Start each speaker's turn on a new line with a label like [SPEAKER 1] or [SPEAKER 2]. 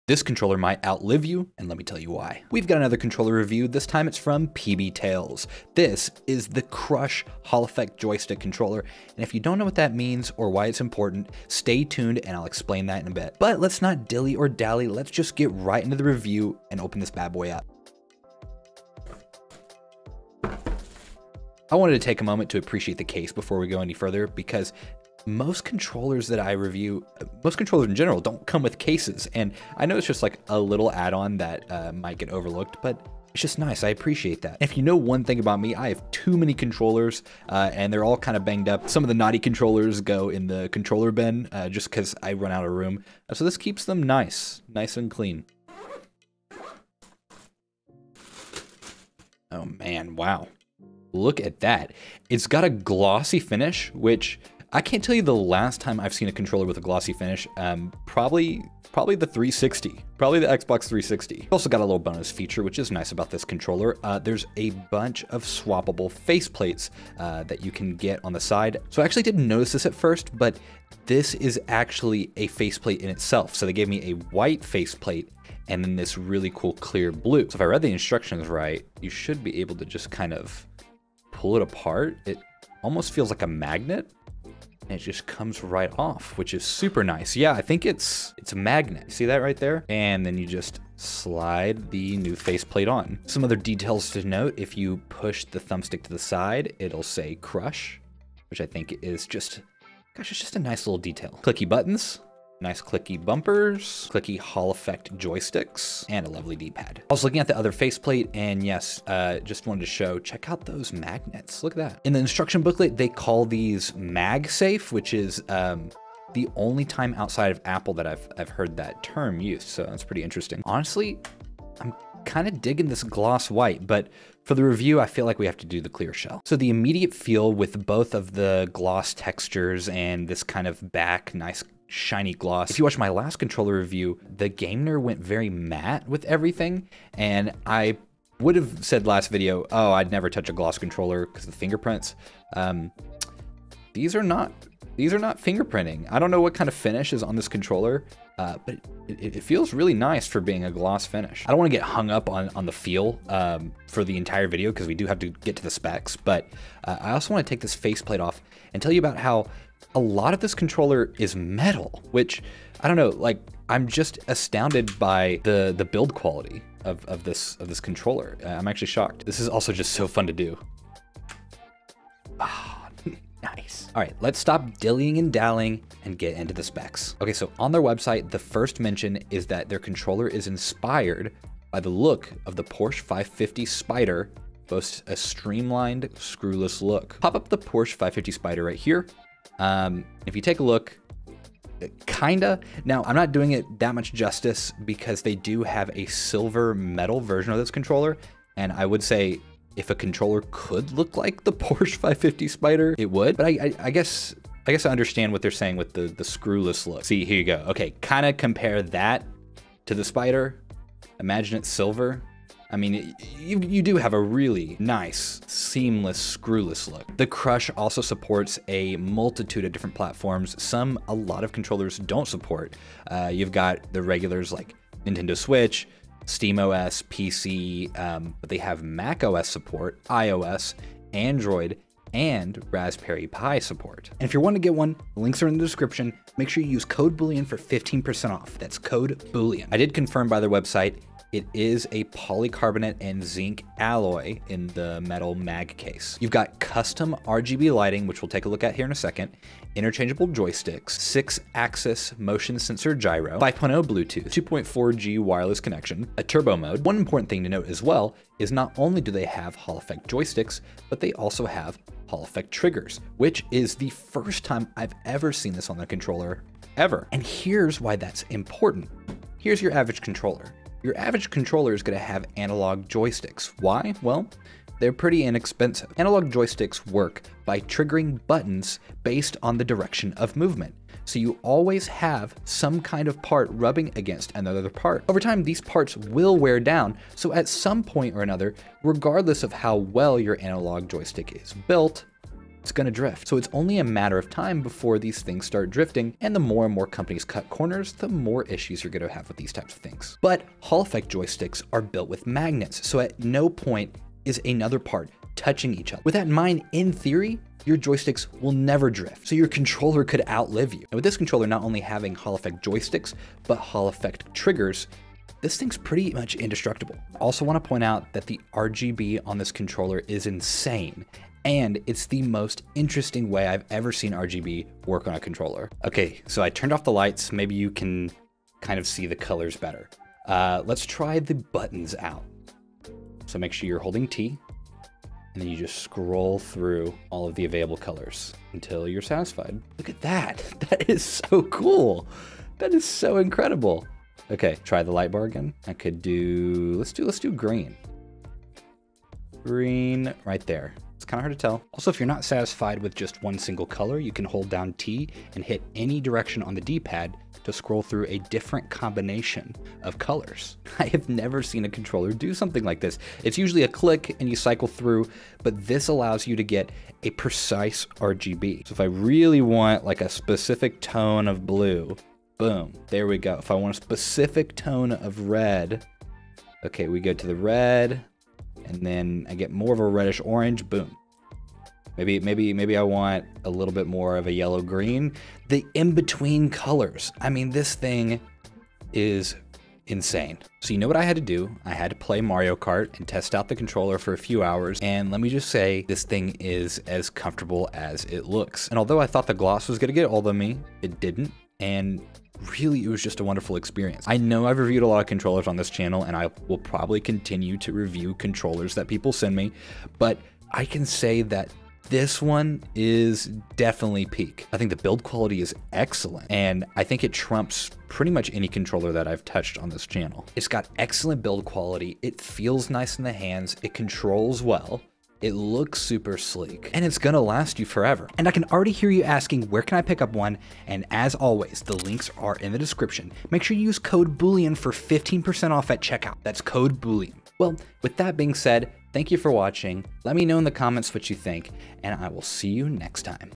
[SPEAKER 1] This controller might outlive you, and let me tell you why. We've got another controller review. This time it's from PB Tales. This is the Crush Hall Effect joystick controller, and if you don't know what that means or why it's important, stay tuned and I'll explain that in a bit. But let's not dilly or dally, let's just get right into the review and open this bad boy up. I wanted to take a moment to appreciate the case before we go any further, because most controllers that I review, most controllers in general, don't come with cases. And I know it's just like a little add-on that might get overlooked, but it's just nice. I appreciate that. If you know one thing about me, I have too many controllers and they're all kind of banged up. Some of the naughty controllers go in the controller bin just because I run out of room. So this keeps them nice and clean. Oh man, wow. Look at that. It's got a glossy finish, which I can't tell you the last time I've seen a controller with a glossy finish. Probably the 360, probably the Xbox 360. Also got a little bonus feature, which is nice about this controller. There's a bunch of swappable faceplates that you can get on the side. So I actually didn't notice this at first, but this is actually a faceplate in itself. So they gave me a white faceplate and then this really cool clear blue. So if I read the instructions right, you should be able to just kind of pull it apart. It almost feels like a magnet. And it just comes right off, which is super nice. Yeah, I think it's a magnet. See that right there? And then you just slide the new faceplate on. Some other details to note: if you push the thumbstick to the side, it'll say Crush, which I think is just, gosh, it's just a nice little detail. Clicky buttons. Nice clicky bumpers, clicky Hall Effect joysticks, and a lovely D-pad. I was looking at the other faceplate, and yes, just wanted to show, check out those magnets. Look at that. In the instruction booklet, they call these MagSafe, which is the only time outside of Apple that I've heard that term used, so that's pretty interesting. Honestly, I'm kind of digging this gloss white, but for the review, I feel like we have to do the clear shell. So the immediate feel with both of the gloss textures and this kind of back, nice shiny gloss. If you watch my last controller review, the Gamer went very matte with everything, and I would have said last video, oh, I'd never touch a gloss controller because of the fingerprints. These are not fingerprinting. I don't know what kind of finish is on this controller, but it feels really nice for being a gloss finish. I don't want to get hung up on the feel for the entire video because we do have to get to the specs, but I also want to take this faceplate off and tell you about how a lot of this controller is metal, which, I don't know, like, I'm just astounded by the build quality of this controller. I'm actually shocked. This is also just so fun to do. Ah, nice. All right, let's stop dillying and dallying and get into the specs. Okay, so on their website, the first mention is that their controller is inspired by the look of the Porsche 550 Spider, boasts a streamlined, screwless look. Pop up the Porsche 550 Spider right here. If you take a look, kinda. Now, I'm not doing it that much justice because they do have a silver metal version of this controller, and I would say if a controller could look like the Porsche 550 Spider, it would. But I guess I understand what they're saying with the screwless look. See, here you go. Okay, kind of compare that to the Spider. Imagine it's silver. I mean, you do have a really nice, seamless, screwless look. The Crush also supports a multitude of different platforms. A lot of controllers don't support. You've got the regulars like Nintendo Switch, SteamOS, PC, but they have macOS support, iOS, Android, and Raspberry Pi support. And if you're wanting to get one, the links are in the description. Make sure you use code Boolean for 15% off. That's code Boolean. I did confirm by their website, it is a polycarbonate and zinc alloy in the metal mag case. You've got custom RGB lighting, which we'll take a look at here in a second, interchangeable joysticks, 6-axis motion sensor gyro, 5.0 Bluetooth, 2.4G wireless connection, a turbo mode. One important thing to note as well is not only do they have Hall Effect joysticks, but they also have Hall Effect triggers, which is the first time I've ever seen this on the controller, ever. And here's why that's important. Here's your average controller. Your average controller is going to have analog joysticks. Why? Well, they're pretty inexpensive. Analog joysticks work by triggering buttons based on the direction of movement. So you always have some kind of part rubbing against another part. Over time, these parts will wear down, so at some point or another, regardless of how well your analog joystick is built, it's gonna drift. So it's only a matter of time before these things start drifting, and the more and more companies cut corners, the more issues you're gonna have with these types of things. But Hall effect joysticks are built with magnets, so at no point is another part touching each other. With that in mind, in theory, your joysticks will never drift, so your controller could outlive you. And with this controller not only having Hall effect joysticks, but Hall effect triggers, this thing's pretty much indestructible. I also want to point out that the RGB on this controller is insane, and it's the most interesting way I've ever seen RGB work on a controller. Okay, so I turned off the lights. Maybe you can kind of see the colors better. Let's try the buttons out. So make sure you're holding T, and then you just scroll through all of the available colors until you're satisfied. Look at that. That is so cool. That is so incredible. Okay, try the light bar again. I could do, let's do green. Green right there. It's kind of hard to tell. Also, if you're not satisfied with just one single color, you can hold down T and hit any direction on the D-pad to scroll through a different combination of colors. I have never seen a controller do something like this. It's usually a click and you cycle through, but this allows you to get a precise RGB. So if I really want like a specific tone of blue, boom, there we go. If I want a specific tone of red, okay, we go to the red, and then I get more of a reddish orange, boom. Maybe I want a little bit more of a yellow green. The in-between colors. I mean, this thing is insane. So you know what I had to do? I had to play Mario Kart and test out the controller for a few hours. And let me just say, this thing is as comfortable as it looks. And although I thought the gloss was gonna get all of me, it didn't. And really, it was just a wonderful experience. I know I've reviewed a lot of controllers on this channel, and I will probably continue to review controllers that people send me, but I can say that this one is definitely peak. I think the build quality is excellent, and I think it trumps pretty much any controller that I've touched on this channel. It's got excellent build quality, it feels nice in the hands, it controls well, it looks super sleek, and it's gonna last you forever. And I can already hear you asking, where can I pick up one? And as always, the links are in the description. Make sure you use code Boolean for 15% off at checkout. That's code Boolean. Well, with that being said, thank you for watching. Let me know in the comments what you think, and I will see you next time.